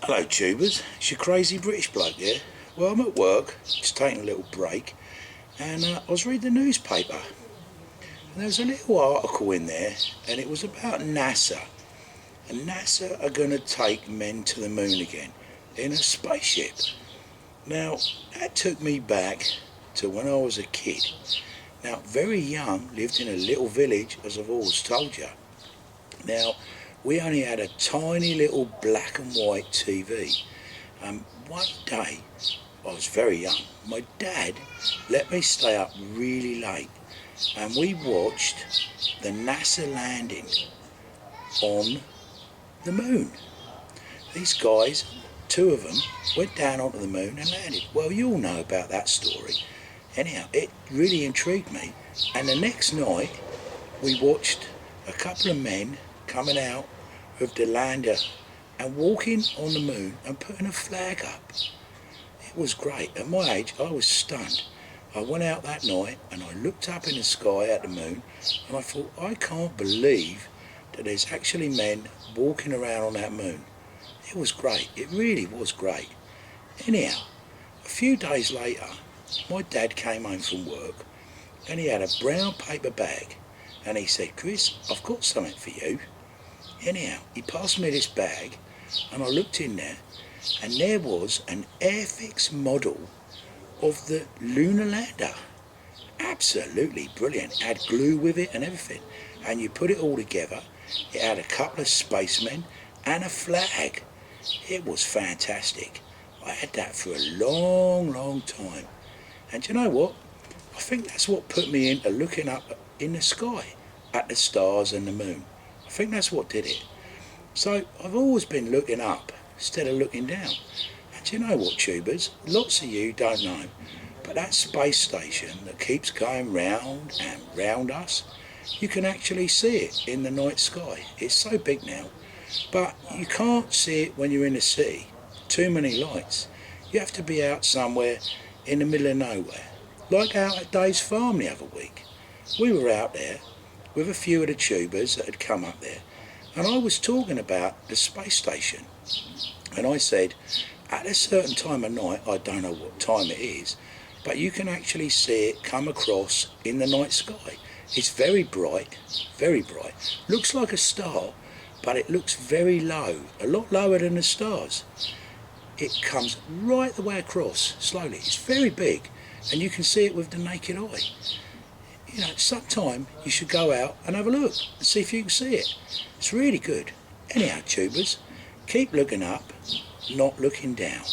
Hello tubers, it's your crazy British bloke here. Well, I'm at work, just taking a little break, and I was reading the newspaper, and there was a little article in there, and it was about NASA. And NASA are going to take men to the moon again, in a spaceship. Now, that took me back to when I was a kid. Now, very young, lived in a little village, as I've always told you. Now, we only had a tiny little black and white TV. One day, I was very young, my dad let me stay up really late, and we watched the NASA landing on the moon. These guys, two of them, went down onto the moon and landed. Well, you all know about that story. Anyhow, it really intrigued me, and the next night we watched a couple of men coming out of the lander and walking on the moon and putting a flag up. It was great. At my age, I was stunned. I went out that night and I looked up in the sky at the moon, and I thought, I can't believe that there's actually men walking around on that moon. It was great. It really was great. Anyhow, a few days later, my dad came home from work and he had a brown paper bag, and he said, "Chris, I've got something for you." Anyhow, he passed me this bag, and I looked in there, and there was an Airfix model of the lunar lander. Absolutely brilliant. It had glue with it and everything, and you put it all together. It had a couple of spacemen and a flag. It was fantastic. I had that for a long time, and do you know what? I think that's what put me into looking up in the sky at the stars and the moon. I think that's what did it. So I've always been looking up instead of looking down. And do you know what, tubers? Lots of you don't know, but that space station that keeps going round and round us, you can actually see it in the night sky. It's so big now, but you can't see it when you're in the city. Too many lights. You have to be out somewhere in the middle of nowhere, like out at Dave's farm the other week. We were out there with a few of the tubers that had come up there, and I was talking about the space station, and I said, at a certain time of night, I don't know what time it is, but you can actually see it come across in the night sky. It's very bright, looks like a star, but it looks very low, a lot lower than the stars. It comes right the way across, slowly. It's very big, and you can see it with the naked eye. You know, sometime you should go out and have a look and see if you can see it. It's really good. Anyhow, tubers, keep looking up, not looking down.